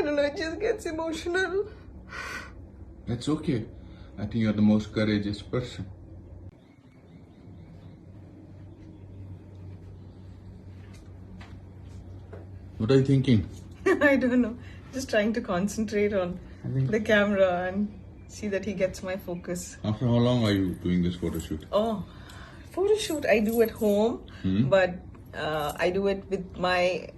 I don't know, it just gets emotional. That's okay. I think you're the most courageous person. What are you thinking? I don't know. Just trying to concentrate on the camera and see that he gets my focus. After how long are you doing this photo shoot? Oh, photo shoot I do at home, but I do it with my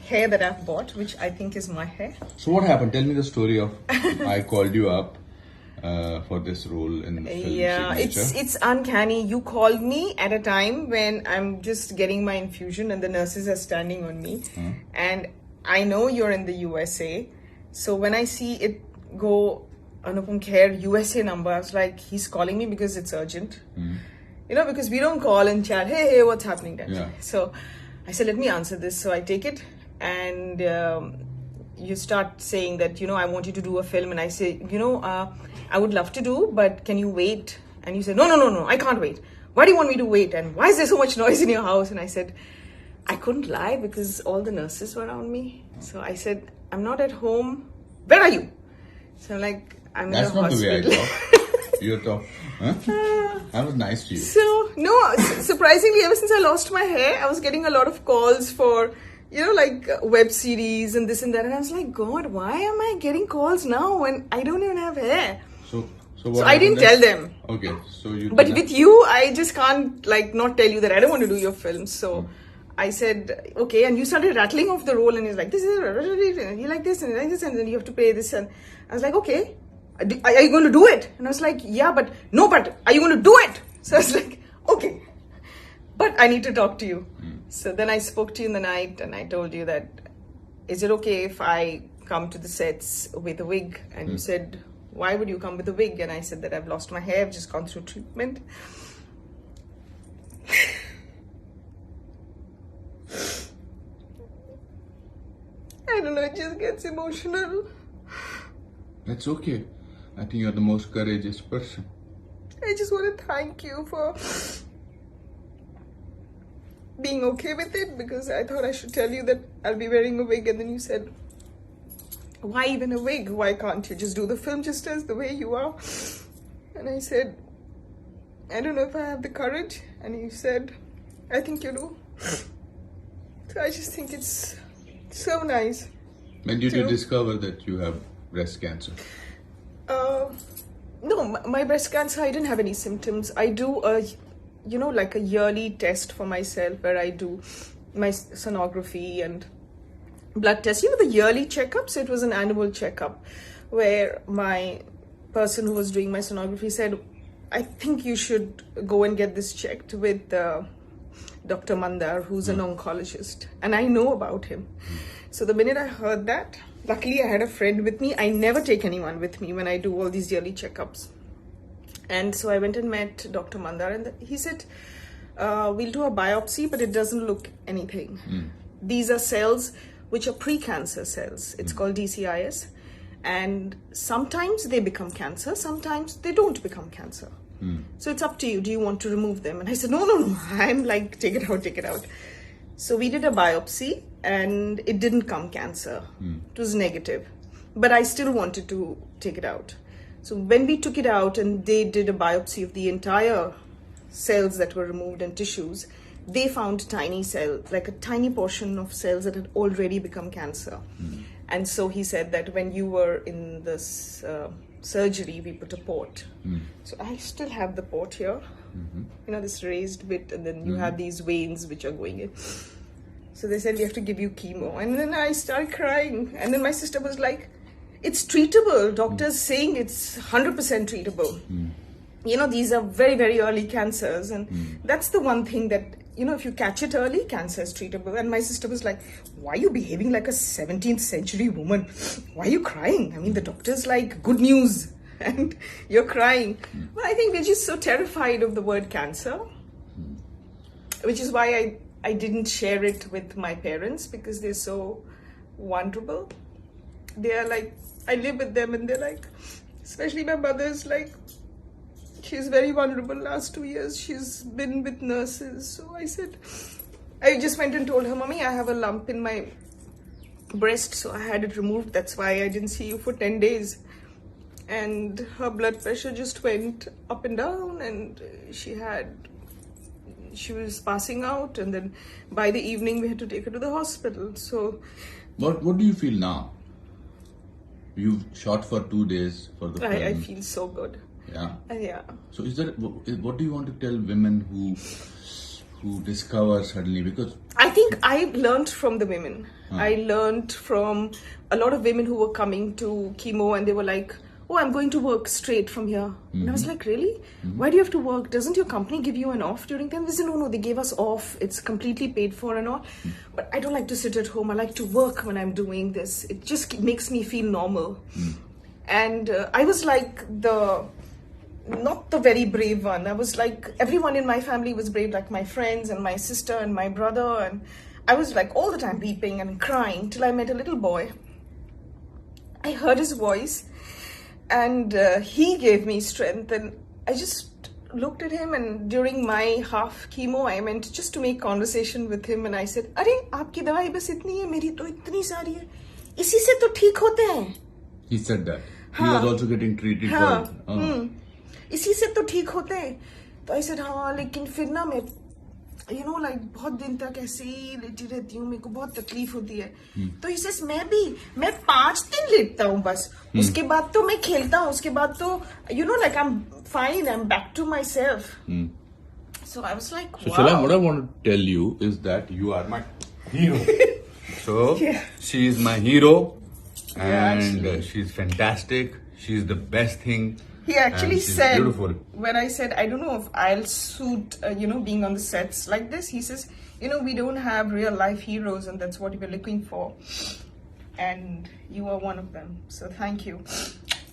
hair that I've bought, which I think is my hair. So what happened? Tell me the story of I called you up for this role in the film Signature. It's uncanny. You called me at a time when I'm just getting my infusion and the nurses are standing on me. And I know you're in the USA. So when I see it go Anupam Kher USA number, I was like, he's calling me because it's urgent. You know, because we don't call and chat, hey, what's happening then? Yeah. So I said, let me answer this. So I take it and you start saying that, you know, I want you to do a film. And I say, you know, I would love to do, but can you wait? And you said, no, I can't wait. Why do you want me to wait? And why is there so much noise in your house? And I said, I couldn't lie because all the nurses were around me. So I said, I'm not at home. Where are you? So I'm like, I'm in the hospital. That's not the way I talk. You talk. Huh? I was nice to you. So, no, surprisingly, ever since I lost my hair, I was getting a lot of calls for, you know, like web series and this and that. And I was like, God, why am I getting calls now when I don't even have hair? So I didn't tell them. Okay, so you. But with you, I just can't like not tell you that I don't want to do your film. So I said, okay, and you started rattling off the role and he's like, this is, and you like this and you like this and then you have to pay this. And I was like, okay, are you going to do it? And I was like, yeah, but are you going to do it? So I was like, okay, but I need to talk to you. So then I spoke to you in the night and I told you that, is it okay if I come to the sets with a wig? And you said, why would you come with a wig? And I said that I've lost my hair, I've just gone through treatment. I don't know, it just gets emotional. That's okay. I think you're the most courageous person. I just want to thank you for being okay with it because I thought I should tell you that I'll be wearing a wig and then you said, why even a wig? Why can't you just do the film just as the way you are? And I said, I don't know if I have the courage. And you said, I think you do. So I just think it's so nice. When did you discover that you have breast cancer? No, my breast cancer, I didn't have any symptoms. I do like a yearly test for myself where I do my sonography and blood tests. You know, the yearly checkups, it was an annual checkup where my person who was doing my sonography said, I think you should go and get this checked with Dr. Mandar, who's an oncologist. And I know about him. So the minute I heard that, luckily I had a friend with me. I never take anyone with me when I do all these yearly checkups. And so I went and met Dr. Mandar and he said, we'll do a biopsy, but it doesn't look anything. These are cells which are pre-cancer cells. It's called DCIS. And sometimes they become cancer, sometimes they don't become cancer. So it's up to you. Do you want to remove them? And I said, no. I'm like, take it out. So we did a biopsy and it didn't come cancer. It was negative. But I still wanted to take it out. So when we took it out and they did a biopsy of the entire cells that were removed and tissues, they found tiny cells, like a tiny portion of cells that had already become cancer. And so he said that when you were in this surgery, we put a port. So I still have the port here, you know, this raised bit, and then you have these veins which are going in. So they said, we have to give you chemo. And then I started crying. And then my sister was like, it's treatable. Doctors saying it's 100% treatable. You know, these are very, very early cancers. And that's the one thing that, you know, if you catch it early, cancer is treatable. And my sister was like, why are you behaving like a 17th century woman? Why are you crying? I mean, the doctor's like, good news. And you're crying. Well, I think we're just so terrified of the word cancer, which is why I didn't share it with my parents because they're so vulnerable. They are like, I live with them and they're like, especially my mother's like, she's very vulnerable last 2 years. She's been with nurses. So I said, I just went and told her, Mommy, I have a lump in my breast, so I had it removed. That's why I didn't see you for 10 days. And her blood pressure just went up and down, and she was passing out, and then by the evening we had to take her to the hospital. So what do you feel now? You've shot for 2 days for the film. I feel so good. Yeah. Yeah. So what do you want to tell women who discover suddenly? Because I think I learned from the women. I learned from a lot of women who were coming to chemo, and they were like, oh, I'm going to work straight from here. And I was like, really? Why do you have to work? Doesn't your company give you an off during time? They said, no, they gave us off. It's completely paid for and all. But I don't like to sit at home. I like to work when I'm doing this. It just makes me feel normal. And I was like not the very brave one. I was like, everyone in my family was brave, like my friends and my sister and my brother. And I was like all the time weeping and crying till I met a little boy. I heard his voice. And he gave me strength, and I just looked at him, and during my half chemo I went just to make conversation with him, and I said, अरे आपकी दवाई बस इतनी है, मेरी तो इतनी सारी है, इसी से तो ठीक होते हैं. He said that. He was also getting treated for. इसी से तो ठीक होते हैं. तो I said हाँ, लेकिन फिर ना मैं like बहुत दिन तक ऐसे ही लेटी रहती हूँ, मेरे को बहुत तकलीफ होती है. तो he says मैं 5 दिन लेटता हूँ बस, उसके बाद तो मैं खेलता हूँ, उसके बाद तो like I'm fine, I'm back to myself. So I was like, wow. So Shalom, what I want to tell you is that you are my hero. So she is my hero, and she's fantastic. She's the best thing. He actually said, beautiful. When I said, I don't know if I'll suit, being on the sets like this, he says, we don't have real life heroes, and that's what we're looking for. And you are one of them. So thank you.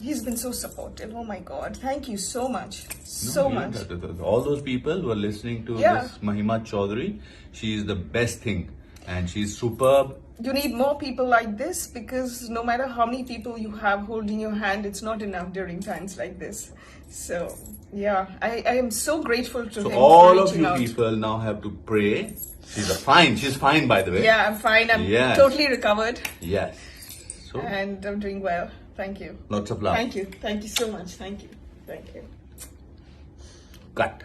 He's been so supportive. Oh my God. Thank you so much. So much. All those people who are listening to this Mahima Chaudhary, she is the best thing. And she's superb. You need more people like this, because no matter how many people you have holding your hand, it's not enough during times like this. So, I am so grateful to him. So all for of you out. people now have to pray. She's fine, by the way. Yeah, I'm fine. I'm totally recovered. Yes. So, and I'm doing well. Thank you. Lots of love. Thank you. Thank you so much. Thank you. Thank you. Cut.